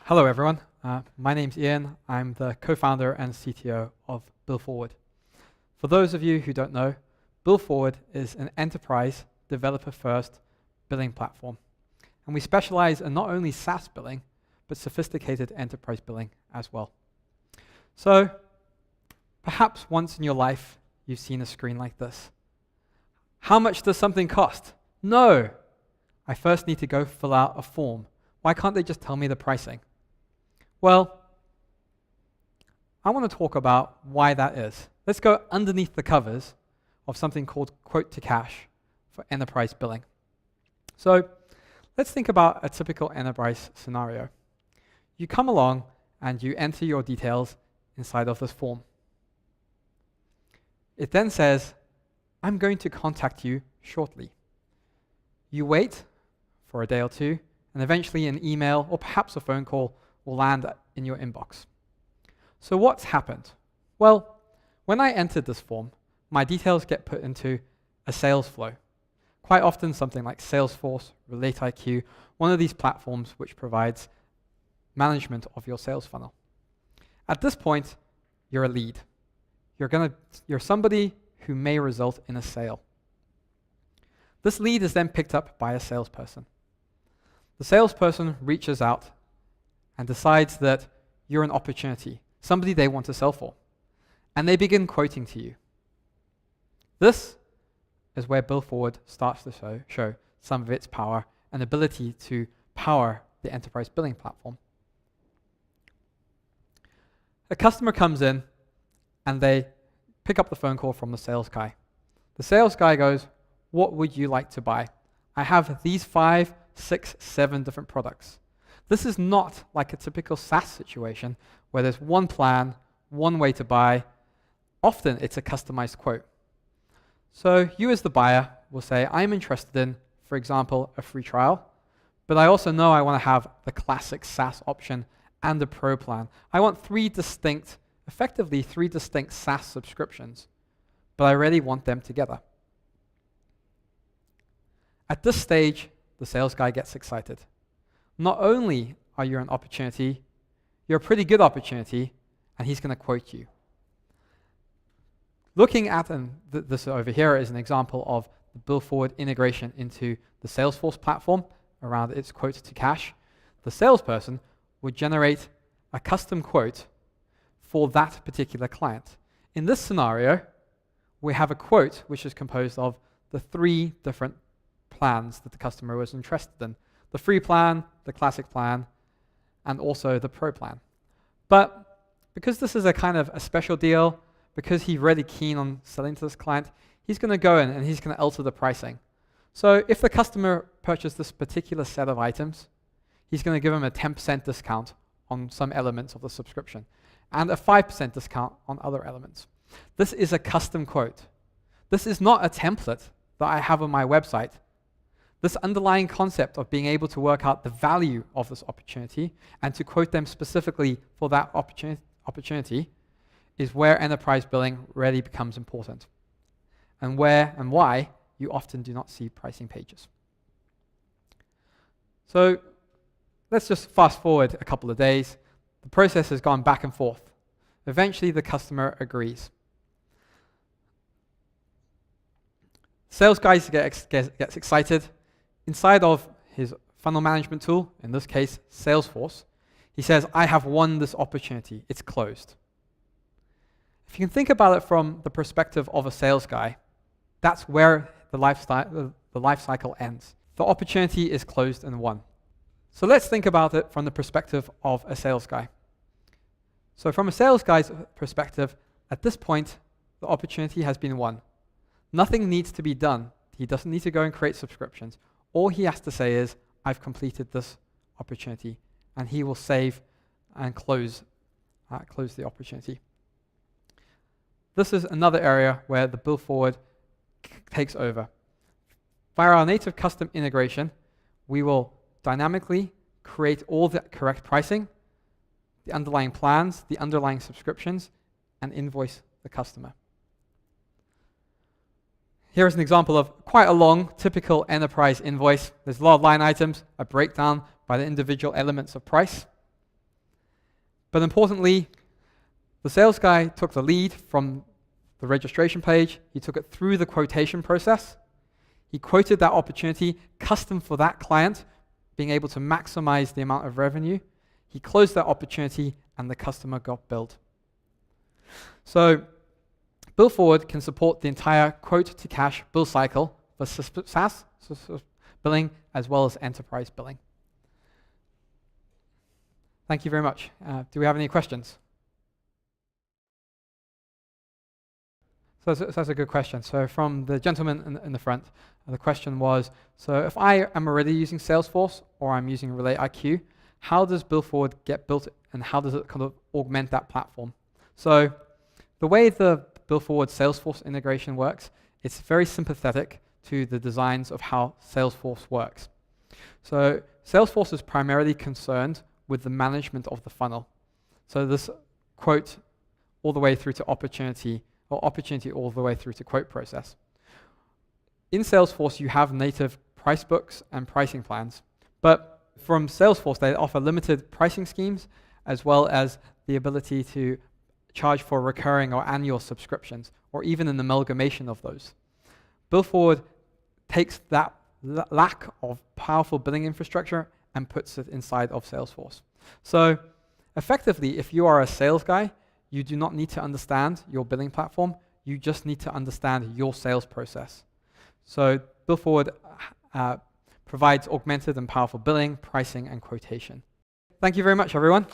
Hello everyone, my name's Ian. I'm the co-founder and CTO of BillForward. For those of you who don't know, BillForward is an enterprise developer-first billing platform. And we specialize in not only SaaS billing, but sophisticated enterprise billing as well. So perhaps once in your life, you've seen a screen like this. How much does something cost? No, I first need to go fill out a form. Why can't they just tell me the pricing? Well, I want to talk about why that is. Let's go underneath the covers of something called quote to cash for enterprise billing. So let's think about a typical enterprise scenario. You come along and you enter your details inside of this form. It then says, I'm going to contact you shortly. You wait for a day or two, and eventually an email or perhaps a phone call will land in your inbox. So what's happened? Well, when I entered this form, my details get put into a sales flow. Quite often something like Salesforce, RelateIQ, one of these platforms which provides management of your sales funnel. At this point, you're a lead. You're somebody who may result in a sale. This lead is then picked up by a salesperson. The salesperson reaches out and decides that you're an opportunity, somebody they want to sell for, and they begin quoting to you. This is where BillForward starts to show some of its power and ability to power the enterprise billing platform. A customer comes in and they pick up the phone call from the sales guy. The sales guy goes, what would you like to buy? I have these 5, 6, 7 different products. This is not like a typical SaaS situation where there's one plan, one way to buy. Often it's a customized quote. So you as the buyer will say, I'm interested in, for example, a free trial, but I also know I want to have the classic SaaS option and the pro plan. I want effectively three distinct SaaS subscriptions, but I really want them together. At this stage, the sales guy gets excited. Not only are you an opportunity, you're a pretty good opportunity, and he's going to quote you. Looking at this over here is an example of the BillForward integration into the Salesforce platform around its quote to cash. The salesperson would generate a custom quote for that particular client. In this scenario, we have a quote which is composed of the 3 different plans that the customer was interested in. The free plan, the classic plan, and also the pro plan. But because this is a kind of a special deal, because he's really keen on selling to this client, he's going to go in and he's going to alter the pricing. So if the customer purchased this particular set of items, he's going to give them a 10% discount on some elements of the subscription and a 5% discount on other elements. This is a custom quote. This is not a template that I have on my website. This underlying concept of being able to work out the value of this opportunity and to quote them specifically for that opportunity is where enterprise billing really becomes important, and where and why you often do not see pricing pages. So let's just fast forward a couple of days. The process has gone back and forth. Eventually the customer agrees. Sales guy gets excited. Inside of his funnel management tool, in this case, Salesforce, he says, I have won this opportunity. It's closed. If you can think about it from the perspective of a sales guy, that's where the life cycle ends. The opportunity is closed and won. So let's think about it from the perspective of a sales guy. So from a sales guy's perspective, at this point, the opportunity has been won. Nothing needs to be done. He doesn't need to go and create subscriptions. All he has to say is, I've completed this opportunity, and he will save and close the opportunity. This is another area where the BillForward takes over. Via our native custom integration, we will dynamically create all the correct pricing, the underlying plans, the underlying subscriptions, and invoice the customer. Here's an example of quite a long, typical enterprise invoice. There's a lot of line items, a breakdown by the individual elements of price. But importantly, the sales guy took the lead from the registration page. He took it through the quotation process. He quoted that opportunity custom for that client, being able to maximize the amount of revenue. He closed that opportunity and the customer got billed. So BillForward can support the entire quote-to-cash bill cycle for SaaS billing as well as enterprise billing. Thank you very much. Do we have any questions? So that's a good question. So from the gentleman in the front, the question was, so if I am already using Salesforce or I'm using RelateIQ, how does BillForward get built and how does it kind of augment that platform? So the way the BillForward Salesforce integration works, it's very sympathetic to the designs of how Salesforce works. So Salesforce is primarily concerned with the management of the funnel. So this quote all the way through to opportunity, or opportunity all the way through to quote process. In Salesforce, you have native price books and pricing plans, but from Salesforce, they offer limited pricing schemes as well as the ability to charge for recurring or annual subscriptions, or even an amalgamation of those. BillForward takes that lack of powerful billing infrastructure and puts it inside of Salesforce. So effectively, if you are a sales guy, you do not need to understand your billing platform. You just need to understand your sales process. So BillForward provides augmented and powerful billing, pricing, and quotation. Thank you very much, everyone.